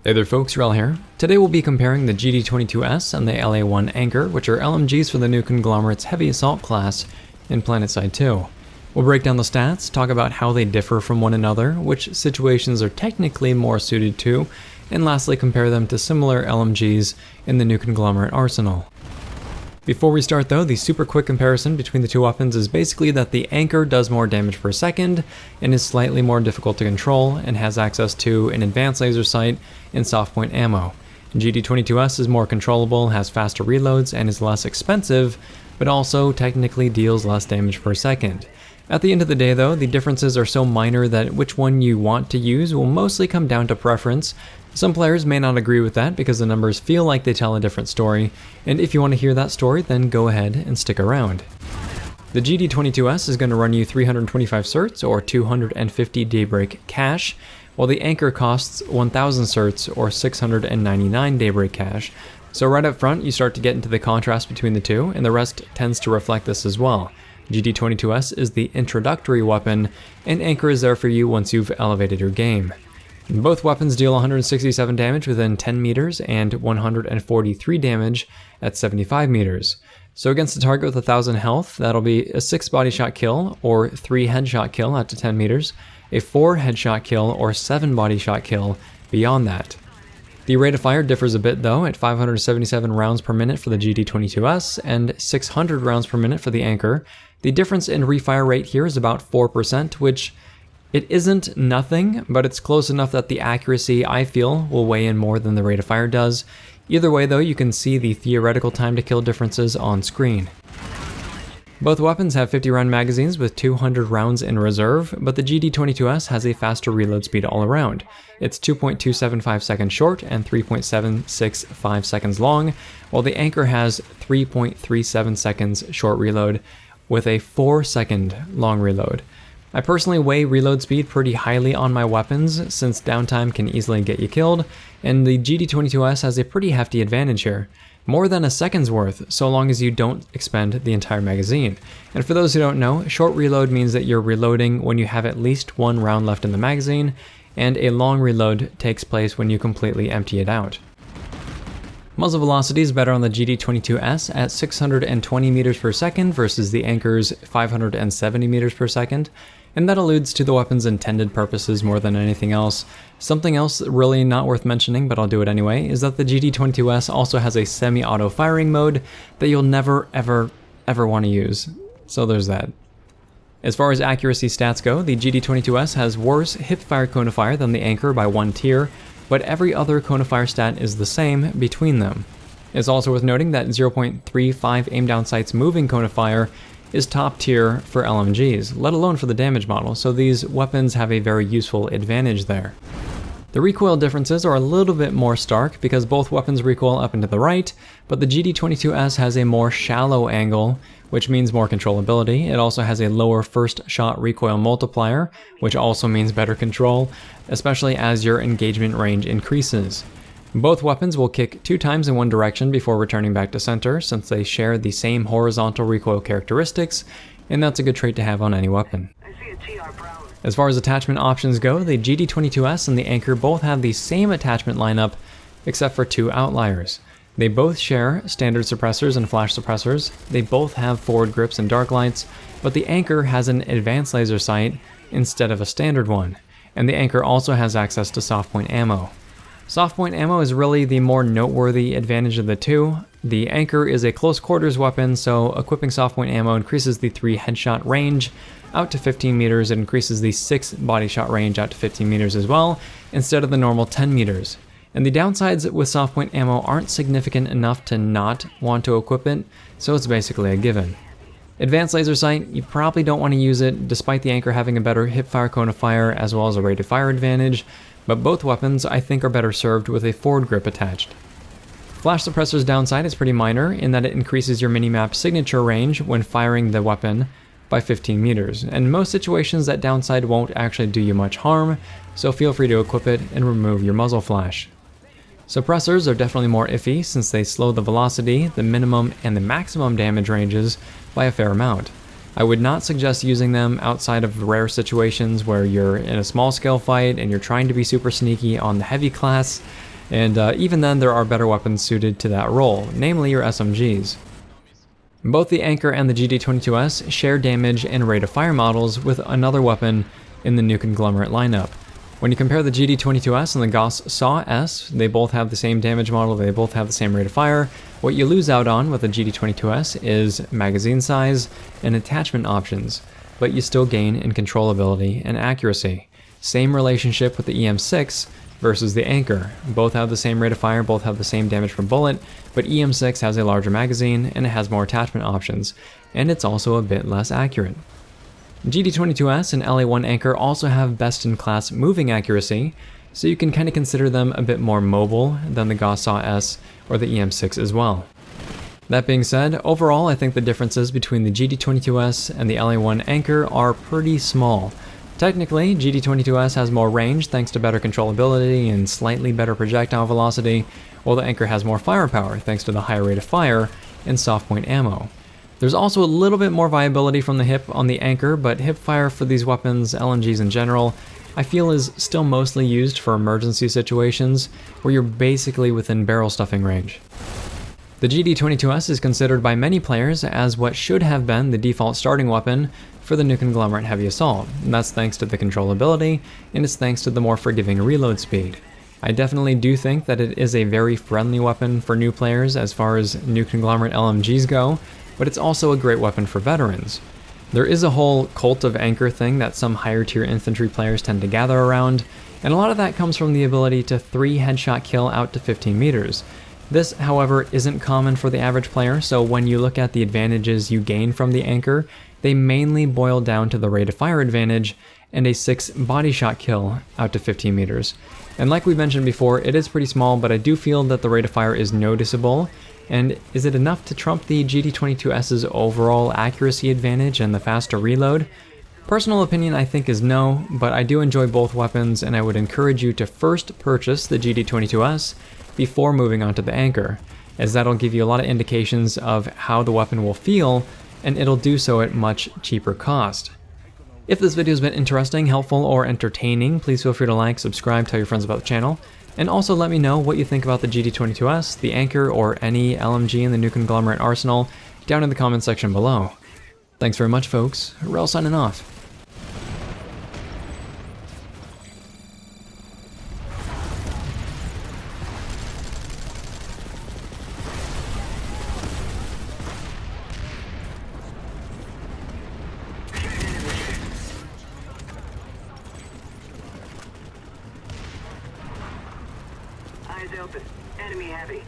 Hey there folks, Wrel here. Today we'll be comparing the GD-22S and the LA1 Anchor, which are LMGs for the new Conglomerate's Heavy Assault class in PlanetSide 2. We'll break down the stats, talk about how they differ from one another, which situations are technically more suited to, and lastly compare them to similar LMGs in the new Conglomerate arsenal. Before we start though, the super quick comparison between the two weapons is basically that the Anchor does more damage per second and is slightly more difficult to control and has access to an advanced laser sight and soft point ammo. GD-22S is more controllable, has faster reloads, and is less expensive, but also technically deals less damage per second. At the end of the day though, the differences are so minor that which one you want to use will mostly come down to preference. Some players may not agree with that because the numbers feel like they tell a different story, and if you want to hear that story, then go ahead and stick around. The GD-22S is going to run you 325 certs or 250 daybreak cash, while the Anchor costs 1000 certs or 699 daybreak cash. So right up front, you start to get into the contrast between the two, and the rest tends to reflect this as well. GD-22S is the introductory weapon, and Anchor is there for you once you've elevated your game. Both weapons deal 167 damage within 10 meters and 143 damage at 75 meters. So against a target with 1000 health, that'll be a 6 body shot kill or 3 headshot kill out to 10 meters, a 4 headshot kill or 7 body shot kill beyond that. The rate of fire differs a bit though, at 577 rounds per minute for the GD-22S and 600 rounds per minute for the Anchor. The difference in refire rate here is about 4%, which it isn't nothing, but it's close enough that the accuracy, I feel, will weigh in more than the rate of fire does. Either way though, you can see the theoretical time to kill differences on screen. Both weapons have 50 round magazines with 200 rounds in reserve, but the GD-22S has a faster reload speed all around. It's 2.275 seconds short and 3.765 seconds long, while the Anchor has 3.37 seconds short reload with a 4-second long reload. I personally weigh reload speed pretty highly on my weapons since downtime can easily get you killed, and the GD-22S has a pretty hefty advantage here. More than a second's worth, so long as you don't expend the entire magazine. And for those who don't know, short reload means that you're reloading when you have at least one round left in the magazine, and a long reload takes place when you completely empty it out. Muzzle velocity is better on the GD-22S at 620 meters per second versus the Anchor's 570 meters per second, and that alludes to the weapon's intended purposes more than anything else. Something else really not worth mentioning, but I'll do it anyway, is that the GD-22S also has a semi-auto firing mode that you'll never ever want to use, so there's that. As far as accuracy stats go, the GD-22S has worse hip-fire cone-of-fire than the Anchor by 1 tier, but every other cone-of-fire stat is the same between them. It's also worth noting that 0.35 aim down sights moving cone-of-fire is top tier for LMGs, let alone for the damage model, so these weapons have a very useful advantage there. The recoil differences are a little bit more stark because both weapons recoil up and to the right, but the GD-22S has a more shallow angle, which means more controllability. It also has a lower first shot recoil multiplier, which also means better control, especially as your engagement range increases. Both weapons will kick 2 times in one direction before returning back to center, since they share the same horizontal recoil characteristics, and that's a good trait to have on any weapon. As far as attachment options go, the GD-22S and the Anchor both have the same attachment lineup, except for 2 outliers. They both share standard suppressors and flash suppressors, they both have forward grips and dark lights, but the Anchor has an advanced laser sight instead of a standard one, and the Anchor also has access to soft point ammo. Soft point ammo is really the more noteworthy advantage of the two. The Anchor is a close quarters weapon, so equipping soft point ammo increases the 3 headshot range out to 15 meters. It increases the 6 body shot range out to 15 meters as well, instead of the normal 10 meters. And the downsides with soft point ammo aren't significant enough to not want to equip it, so it's basically a given. Advanced laser sight, you probably don't want to use it, despite the Anchor having a better hip-fire cone of fire as well as a rate of fire advantage, but both weapons I think are better served with a forward grip attached. Flash suppressor's downside is pretty minor in that it increases your minimap signature range when firing the weapon by 15 meters, and in most situations that downside won't actually do you much harm, so feel free to equip it and remove your muzzle flash. Suppressors are definitely more iffy since they slow the velocity, the minimum and the maximum damage ranges by a fair amount. I would not suggest using them outside of rare situations where you're in a small scale fight and you're trying to be super sneaky on the heavy class. And even then, there are better weapons suited to that role, namely your SMGs. Both the Anchor and the GD-22S share damage and rate of fire models with another weapon in the new Conglomerate lineup. When you compare the GD-22S and the Gauss Saw S, they both have the same damage model, they both have the same rate of fire. What you lose out on with the GD-22S is magazine size and attachment options, but you still gain in controllability and accuracy. Same relationship with the EM6 versus the Anchor. Both have the same rate of fire, both have the same damage per bullet, but EM6 has a larger magazine and it has more attachment options, and it's also a bit less accurate. GD-22S and LA1 Anchor also have best-in-class moving accuracy, so you can kind of consider them a bit more mobile than the Gauss Saw S or the EM6 as well. That being said, overall I think the differences between the GD-22S and the LA1 Anchor are pretty small. Technically, GD-22S has more range thanks to better controllability and slightly better projectile velocity, while the Anchor has more firepower thanks to the higher rate of fire and soft point ammo. There's also a little bit more viability from the hip on the Anchor, but hip fire for these weapons, LMGs in general, I feel is still mostly used for emergency situations where you're basically within barrel stuffing range. The GD-22S is considered by many players as what should have been the default starting weapon for the new Conglomerate Heavy Assault, and that's thanks to the controllability, and it's thanks to the more forgiving reload speed. I definitely do think that it is a very friendly weapon for new players as far as new Conglomerate LMGs go, but it's also a great weapon for veterans. There is a whole cult of Anchor thing that some higher tier infantry players tend to gather around, and a lot of that comes from the ability to 3 headshot kill out to 15 meters. This, however, isn't common for the average player, so when you look at the advantages you gain from the Anchor, they mainly boil down to the rate of fire advantage and a 6 body shot kill out to 15 meters. And like we mentioned before, it is pretty small, but I do feel that the rate of fire is noticeable. And is it enough to trump the GD-22S's overall accuracy advantage and the faster reload? Personal opinion I think is no, but I do enjoy both weapons and I would encourage you to first purchase the GD-22S before moving on to the Anchor, as that'll give you a lot of indications of how the weapon will feel, and it'll do so at much cheaper cost. If this video has been interesting, helpful, or entertaining, please feel free to like, subscribe, tell your friends about the channel, and also let me know what you think about the GD-22S, the Anchor, or any LMG in the new Conglomerate arsenal down in the comment section below. Thanks very much, folks. Wrel signing off. Eyes open. Enemy heavy.